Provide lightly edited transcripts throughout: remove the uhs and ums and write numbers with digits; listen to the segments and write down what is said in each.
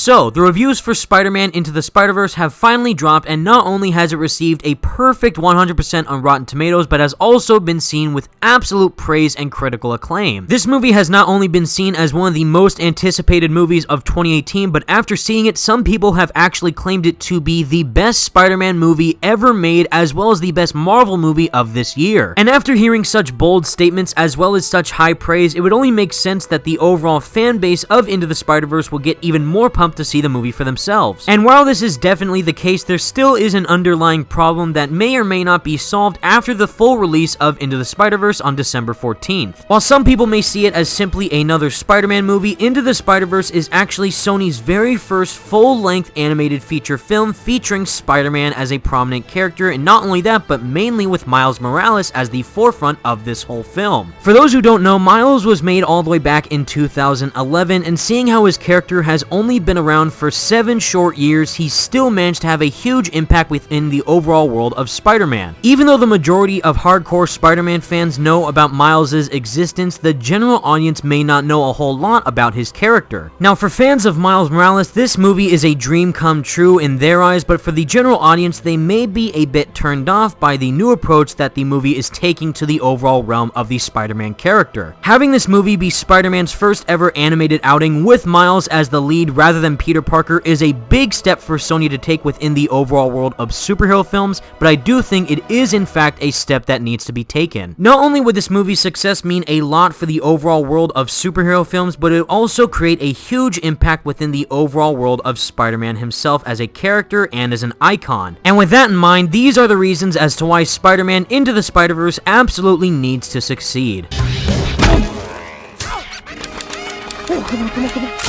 So, the reviews for Spider-Man Into the Spider-Verse have finally dropped, and not only has it received a perfect 100% on Rotten Tomatoes, but has also been seen with absolute praise and critical acclaim. This movie has not only been seen as one of the most anticipated movies of 2018, but after seeing it, some people have actually claimed it to be the best Spider-Man movie ever made, as well as the best Marvel movie of this year. And after hearing such bold statements as well as such high praise, it would only make sense that the overall fan base of Into the Spider-Verse will get even more pumped to see the movie for themselves. And while this is definitely the case, there still is an underlying problem that may or may not be solved after the full release of Into the Spider-Verse on December 14th. While some people may see it as simply another Spider-Man movie, Into the Spider-Verse is actually Sony's very first full-length animated feature film featuring Spider-Man as a prominent character, and not only that, but mainly with Miles Morales as the forefront of this whole film. For those who don't know, Miles was made all the way back in 2011, and seeing how his character has only been around for 7 short years, he still managed to have a huge impact within the overall world of Spider-Man. Even though the majority of hardcore Spider-Man fans know about Miles' existence, the general audience may not know a whole lot about his character. Now, for fans of Miles Morales, this movie is a dream come true in their eyes, but for the general audience, they may be a bit turned off by the new approach that the movie is taking to the overall realm of the Spider-Man character. Having this movie be Spider-Man's first ever animated outing with Miles as the lead rather than Peter Parker is a big step for Sony to take within the overall world of superhero films, but I do think it is in fact a step that needs to be taken. Not only would this movie's success mean a lot for the overall world of superhero films, but it would also create a huge impact within the overall world of Spider-Man himself as a character and as an icon. And with that in mind, these are the reasons as to why Spider-Man Into the Spider-Verse absolutely needs to succeed. Oh, come on.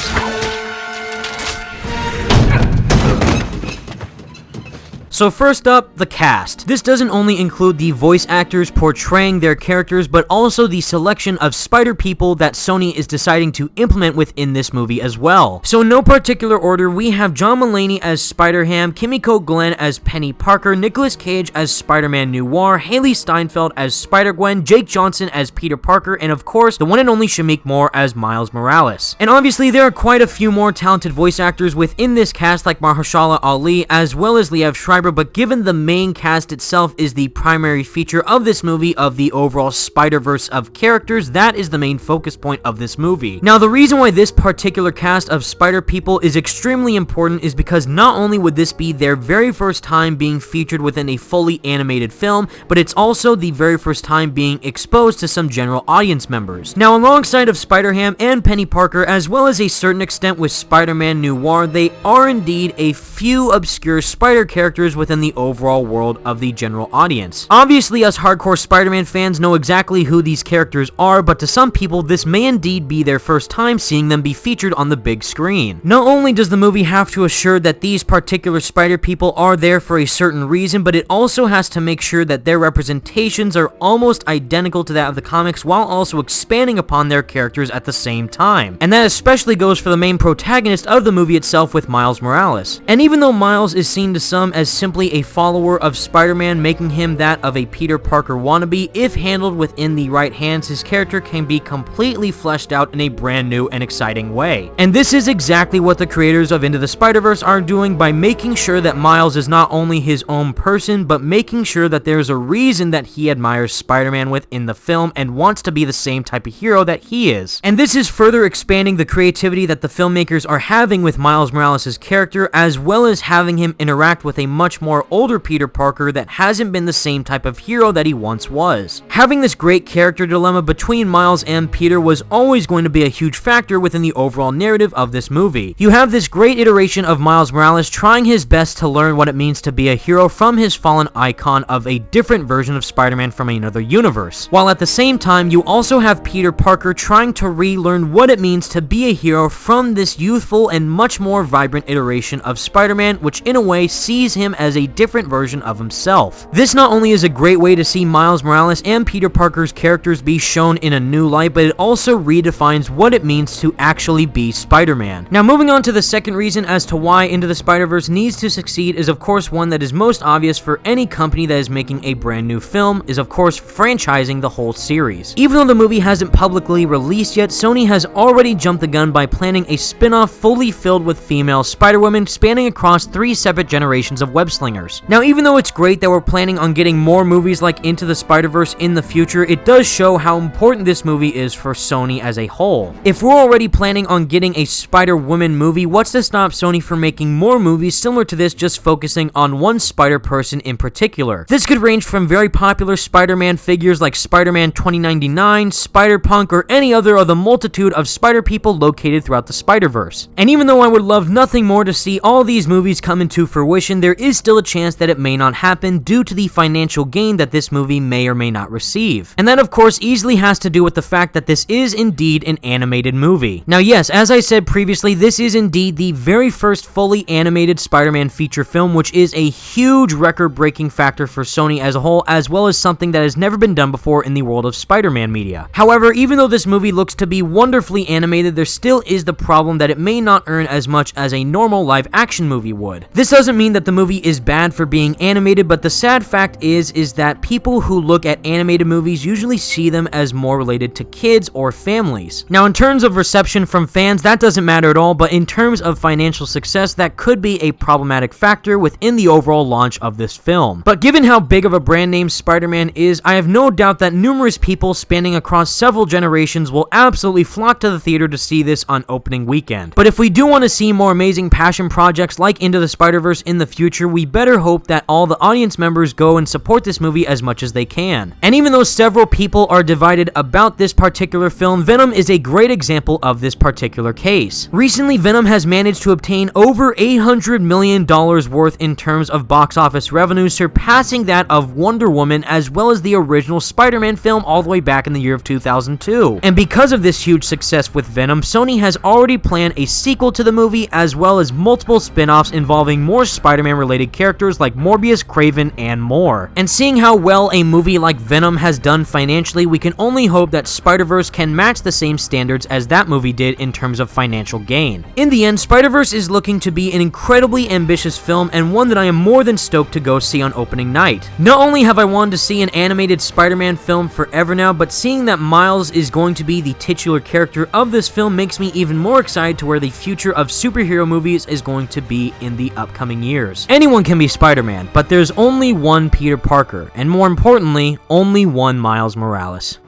So first up, the cast. This doesn't only include the voice actors portraying their characters, but also the selection of spider people that Sony is deciding to implement within this movie as well. So in no particular order, we have John Mulaney as Spider-Ham, Kimiko Glenn as Penny Parker, Nicolas Cage as Spider-Man Noir, Haley Steinfeld as Spider-Gwen, Jake Johnson as Peter Parker, and of course, the one and only Shameik Moore as Miles Morales. And obviously, there are quite a few more talented voice actors within this cast like Mahershala Ali as well as Liev Schreiber, but given the main cast itself is the primary feature of this movie of the overall Spider-Verse of characters, that is the main focus point of this movie. Now, the reason why this particular cast of Spider People is extremely important is because not only would this be their very first time being featured within a fully animated film, but it's also the very first time being exposed to some general audience members. Now, alongside of Spider-Ham and Penny Parker, as well as a certain extent with Spider-Man Noir, they are indeed a few obscure Spider characters within the overall world of the general audience. Obviously, us hardcore Spider-Man fans know exactly who these characters are, but to some people, this may indeed be their first time seeing them be featured on the big screen. Not only does the movie have to assure that these particular Spider people are there for a certain reason, but it also has to make sure that their representations are almost identical to that of the comics while also expanding upon their characters at the same time. And that especially goes for the main protagonist of the movie itself with Miles Morales. And even though Miles is seen to some as simply a follower of Spider-Man, making him that of a Peter Parker wannabe, if handled within the right hands, his character can be completely fleshed out in a brand new and exciting way. And this is exactly what the creators of Into the Spider-Verse are doing by making sure that Miles is not only his own person, but making sure that there's a reason that he admires Spider-Man within the film and wants to be the same type of hero that he is. And this is further expanding the creativity that the filmmakers are having with Miles Morales' character, as well as having him interact with a much more older Peter Parker that hasn't been the same type of hero that he once was. Having this great character dilemma between Miles and Peter was always going to be a huge factor within the overall narrative of this movie. You have this great iteration of Miles Morales trying his best to learn what it means to be a hero from his fallen icon of a different version of Spider-Man from another universe, while at the same time you also have Peter Parker trying to relearn what it means to be a hero from this youthful and much more vibrant iteration of Spider-Man, which in a way sees him as a different version of himself. This not only is a great way to see Miles Morales and Peter Parker's characters be shown in a new light, but it also redefines what it means to actually be Spider-Man. Now, moving on to the second reason as to why Into the Spider-Verse needs to succeed is of course one that is most obvious for any company that is making a brand new film, is of course franchising the whole series. Even though the movie hasn't publicly released yet, Sony has already jumped the gun by planning a spin-off fully filled with female Spider-Women spanning across 3 separate generations of web-slingers. Now, even though it's great that we're planning on getting more movies like Into the Spider-Verse in the future, it does show how important this movie is for Sony as a whole. If we're already planning on getting a Spider-Woman movie, what's to stop Sony from making more movies similar to this, just focusing on one Spider-Person in particular? This could range from very popular Spider-Man figures like Spider-Man 2099, Spider-Punk, or any other of the multitude of Spider-People located throughout the Spider-Verse. And even though I would love nothing more to see all these movies come into fruition, there is still a chance that it may not happen due to the financial gain that this movie may or may not receive. And that of course easily has to do with the fact that this is indeed an animated movie. Now yes, as I said previously, this is indeed the very first fully animated Spider-Man feature film, which is a huge record-breaking factor for Sony as a whole, as well as something that has never been done before in the world of Spider-Man media. However, even though this movie looks to be wonderfully animated, there still is the problem that it may not earn as much as a normal live-action movie would. This doesn't mean that the movie is bad for being animated, but the sad fact is that people who look at animated movies usually see them as more related to kids or families. Now, in terms of reception from fans, that doesn't matter at all, but in terms of financial success, that could be a problematic factor within the overall launch of this film. But given how big of a brand name Spider-Man is, I have no doubt that numerous people spanning across several generations will absolutely flock to the theater to see this on opening weekend. But if we do want to see more amazing passion projects like Into the Spider-Verse in the future, we better hope that all the audience members go and support this movie as much as they can. And even though several people are divided about this particular film, Venom is a great example of this particular case. Recently, Venom has managed to obtain over $800 million worth in terms of box office revenue, surpassing that of Wonder Woman as well as the original Spider-Man film all the way back in the year of 2002. And because of this huge success with Venom, Sony has already planned a sequel to the movie as well as multiple spin-offs involving more Spider-Man related characters like Morbius, Kraven, and more. And seeing how well a movie like Venom has done financially, we can only hope that Spider-Verse can match the same standards as that movie did in terms of financial gain. In the end, Spider-Verse is looking to be an incredibly ambitious film and one that I am more than stoked to go see on opening night. Not only have I wanted to see an animated Spider-Man film forever now, but seeing that Miles is going to be the titular character of this film makes me even more excited to where the future of superhero movies is going to be in the upcoming years. Anyone can be Spider-Man, but there's only one Peter Parker, and more importantly, only one Miles Morales.